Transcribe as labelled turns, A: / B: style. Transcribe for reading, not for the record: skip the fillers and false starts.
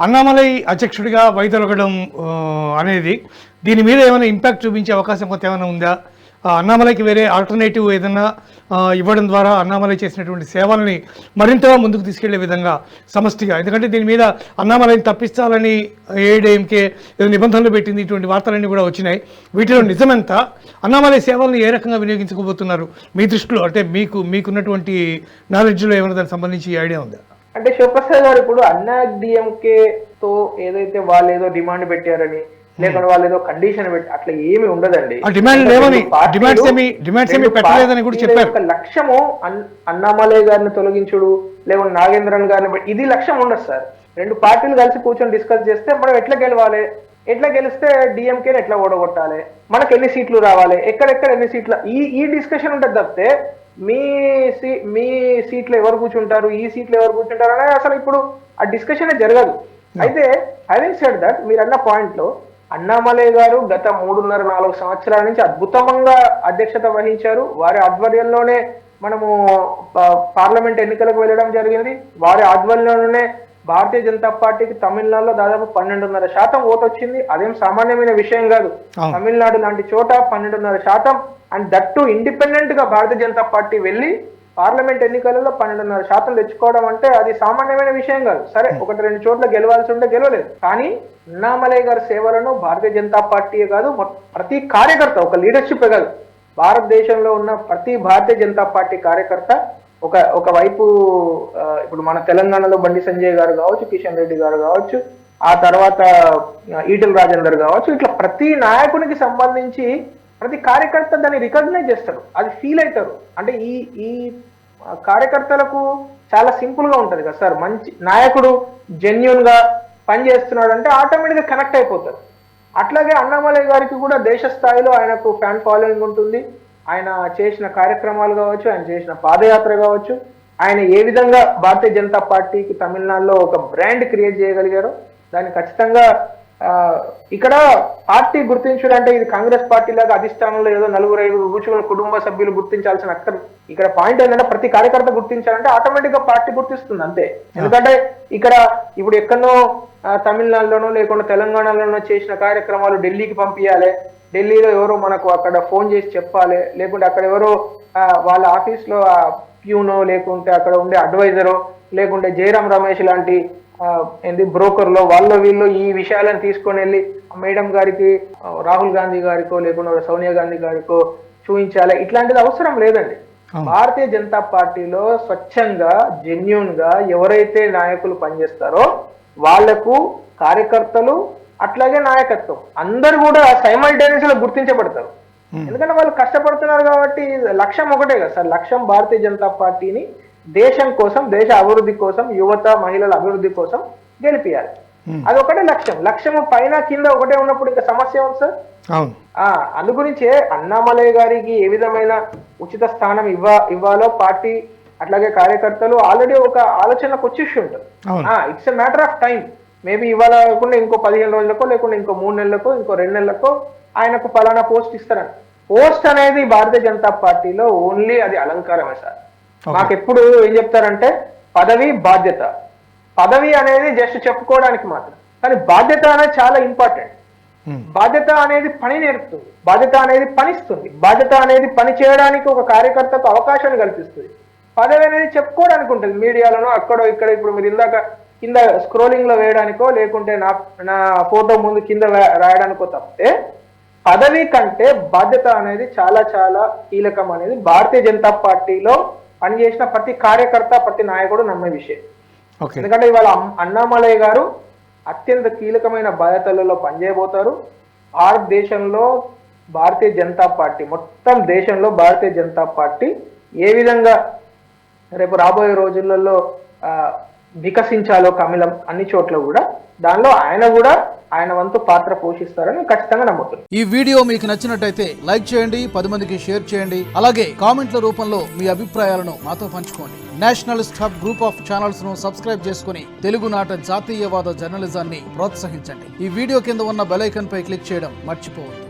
A: అన్నామలై అధ్యక్షుడిగా వైదొలగడం అనేది దీని మీద ఏమైనా ఇంపాక్ట్ చూపించే అవకాశం కొంత ఏమైనా ఉందా? అన్నామలైకి వేరే ఆల్టర్నేటివ్ ఏదైనా ఇవ్వడం ద్వారా అన్నామలై చేసినటువంటి సేవల్ని మరింతగా ముందుకు తీసుకెళ్లే విధంగా సమష్టిగా, ఎందుకంటే దీని మీద అన్నామలైని తప్పించాలని ఏఐడీఎంకే ఏదో నిబంధనలు పెట్టింది, ఇటువంటి వార్తలన్నీ కూడా వచ్చినాయి. వీటిలో నిజమెంత? అన్నామలై సేవలను ఏ రకంగా వినియోగించుకోబోతున్నారు మీ దృష్టిలో? అంటే మీకున్నటువంటి నాలెడ్జ్లో ఏమైనా దానికి సంబంధించి ఐడియా ఉందా?
B: అంటే శివప్రసాద్ గారు ఇప్పుడు అన్నా డిఎంకే తో ఏదైతే వాళ్ళు ఏదో డిమాండ్ పెట్టారని, లేకుంటే వాళ్ళు ఏదో కండిషన్ పెట్టి అట్లా ఏమి ఉండదండి.
A: లక్ష్యము
B: అన్నామలై గారిని తొలగించుడు, లేకుంటే నాగేంద్రన్ గారిని, ఇది లక్ష్యం ఉండదు సార్. రెండు పార్టీలు కలిసి కూర్చొని డిస్కస్ చేస్తే మనం ఎట్లా గెలవాలి, ఎట్లా గెలిస్తే డిఎంకేని ఎట్లా ఓడగొట్టాలి, మనకు ఎన్ని సీట్లు రావాలి, ఎక్కడెక్కడ ఎన్ని సీట్లు, ఈ డిస్కషన్ ఉంటుంది తప్పితే మీ సీట్లు ఎవరు కూర్చుంటారు, ఈ సీట్లు ఎవరు కూర్చుంటారు అనేది అసలు ఇప్పుడు ఆ డిస్కషన్ జరగదు. అయితే హ్యావింగ్ సెడ్ దట్, మీరు అన్న పాయింట్ లో అన్నామలై గారు గత 3.5-4 సంవత్సరాల నుంచి అద్భుతంగా అధ్యక్షత వహించారు. వారి ఆధ్వర్యంలోనే మనము పార్లమెంట్ ఎన్నికలకు వెళ్ళడం జరిగింది. వారి ఆధ్వర్యంలోనే భారతీయ జనతా పార్టీకి తమిళనాడులో దాదాపు 12.5% ఓటు వచ్చింది. అదేం సామాన్యమైన విషయం కాదు. తమిళనాడు లాంటి చోట 12.5%, అండ్ దట్టు ఇండిపెండెంట్ గా భారతీయ జనతా పార్టీ వెళ్ళి పార్లమెంట్ ఎన్నికలలో 12.5% తెచ్చుకోవడం అంటే అది సామాన్యమైన విషయం కాదు. సరే, 1-2 చోట్ల గెలవాల్సి ఉంటే గెలవలేదు, కానీ అన్నామలై గారి సేవలను భారతీయ జనతా పార్టీయే కాదు, ప్రతి కార్యకర్త, ఒక లీడర్షిప్ కాదు, భారతదేశంలో ఉన్న ప్రతి భారతీయ జనతా పార్టీ కార్యకర్త ఒకవైపు ఇప్పుడు మన తెలంగాణలో బండి సంజయ్ గారు కావచ్చు, కిషన్ రెడ్డి గారు కావచ్చు, ఆ తర్వాత ఈటెల రాజేందర్ కావచ్చు, ఇట్లా ప్రతి నాయకునికి సంబంధించి ప్రతి కార్యకర్త దాన్ని రికగ్నైజ్ చేస్తారు, అది ఫీల్ అవుతారు. అంటే ఈ కార్యకర్తలకు చాలా సింపుల్ గా ఉంటది కదా సార్, మంచి నాయకుడు జెన్యున్ గా పనిచేస్తున్నాడు అంటే ఆటోమేటిక్ గా కనెక్ట్ అయిపోతారు. అట్లాగే అన్నామలై గారికి కూడా దేశ స్థాయిలో ఆయనకు ఫ్యాన్ ఫాలోయింగ్ ఉంటుంది. ఆయన చేసిన కార్యక్రమాలు కావచ్చు, ఆయన చేసిన పాదయాత్ర కావచ్చు, ఆయన ఏ విధంగా భారతీయ జనతా పార్టీకి తమిళనాడులో ఒక బ్రాండ్ క్రియేట్ చేయగలిగారో దాన్ని ఖచ్చితంగా ఇక్కడ పార్టీ గుర్తించడం అంటే ఇది కాంగ్రెస్ పార్టీ లాగా అధిష్టానంలో ఏదో 4-5 కూర్చున్న కుటుంబ సభ్యులు గుర్తించాల్సిన అక్కడ ఇక్కడ పాయింట్ ఏంటంటే ప్రతి కార్యకర్త గుర్తించాలంటే ఆటోమేటిక్ గా పార్టీ గుర్తిస్తుంది అంతే. ఎందుకంటే ఇక్కడ ఇప్పుడు ఎక్కడో తమిళనాడులోనో లేకుండా తెలంగాణలోనో చేసిన కార్యక్రమాలు ఢిల్లీకి పంపించాలి, ఢిల్లీలో ఎవరో మనకు అక్కడ ఫోన్ చేసి చెప్పాలి, లేకుంటే అక్కడ ఎవరో వాళ్ళ ఆఫీస్ లో ప్యూనో, లేకుంటే అక్కడ ఉండే అడ్వైజరో, లేకుంటే జయరాం రమేష్ లాంటి బ్రోకర్లో వీళ్ళు ఈ విషయాలను తీసుకొని వెళ్ళి మేడం గారికి, రాహుల్ గాంధీ గారికో లేకుండా సోనియా గాంధీ గారికో చూపించాలి. ఇట్లాంటిది అవసరం లేదండి. భారతీయ జనతా పార్టీలో స్వచ్ఛంగా జెన్యూన్ గా ఎవరైతే నాయకులు పనిచేస్తారో వాళ్లకు కార్యకర్తలు అట్లాగే నాయకత్వం అందరు కూడా సైమల్టేనియస్ గా గుర్తించబడతారు. ఎందుకంటే వాళ్ళు కష్టపడుతున్నారు కాబట్టి లక్ష్యం ఒకటే కదా సార్, లక్ష్యం భారతీయ జనతా పార్టీని దేశం కోసం, దేశ అభివృద్ధి కోసం, యువత మహిళల అభివృద్ధి కోసం గెలిపియాలి. అది ఒకటే లక్ష్యం. లక్ష్యము పైన కింద ఒకటే ఉన్నప్పుడు ఇంకా సమస్య ఉంది సార్. అందు గురించే అన్నామలై గారికి ఏ విధమైన ఉచిత స్థానం ఇవ్వాలో పార్టీ అట్లాగే కార్యకర్తలు ఆల్రెడీ ఒక ఆలోచనకు వచ్చేసి ఉంటారు. It's a matter of time. Maybe ఇవాళ కాకుండా ఇంకో 15 రోజులకో, లేకుండా ఇంకో 3 నెలలకో, ఇంకో 2 నెలలకో ఆయనకు పలానా పోస్ట్ ఇస్తారని. పోస్ట్ అనేది భారతీయ జనతా పార్టీలో ఓన్లీ అది అలంకారమే సార్. మాకెప్పుడు ఏం చెప్తారంటే పదవి బాధ్యత, పదవి అనేది జస్ట్ చెప్పుకోవడానికి మాత్రం, కానీ బాధ్యత అనేది చాలా ఇంపార్టెంట్. బాధ్యత అనేది పని నేర్పుతుంది, బాధ్యత అనేది పనిస్తుంది, బాధ్యత అనేది పని చేయడానికి ఒక కార్యకర్తకు అవకాశాన్ని కల్పిస్తుంది. పదవి అనేది చెప్పుకోవడానికి ఉంటుంది, మీడియాలోనో అక్కడో ఇక్కడ. ఇప్పుడు మీరు ఇందాక కింద స్క్రోలింగ్ లో వేయడానికో, లేకుంటే నా ఫోటో ముందు కింద రాయడానికో తప్పితే పదవి కంటే బాధ్యత అనేది చాలా చాలా కీలకం అనేది భారతీయ జనతా పార్టీలో పనిచేసిన ప్రతి కార్యకర్త, ప్రతి నాయకుడు నమ్మే విషయం. ఎందుకంటే ఇవాళ అన్నామలై గారు అత్యంత కీలకమైన బాధ్యతలలో పనిచేయబోతారు. భారతదేశంలో భారతీయ జనతా పార్టీ, మొత్తం దేశంలో భారతీయ జనతా పార్టీ ఏ విధంగా రేపు రాబోయే రోజులలో వికసించాలో కమిలం అన్ని చోట్ల కూడా దానిలో ఆయన కూడా ఆయన వంతు పాత్ర పోషిస్తారని ఖచ్చితంగా నమ్ముతున్నాను.
C: ఈ వీడియో మీకు నచ్చినట్టయితే లైక్ చేయండి, 10 మందికి షేర్ చేయండి. అలాగే కామెంట్ల రూపంలో మీ అభిప్రాయాలను మాతో పంచుకోండి. Nationalist hub group of channels ను సబ్స్క్రైబ్ చేసుకుని తెలుగునాట జాతీయవాద జర్నలిజాన్ని ప్రోత్సహించండి. ఈ వీడియో కింద ఉన్న బెల్ ఐకాన్ పై క్లిక్ చేయడం మర్చిపోవద్దు.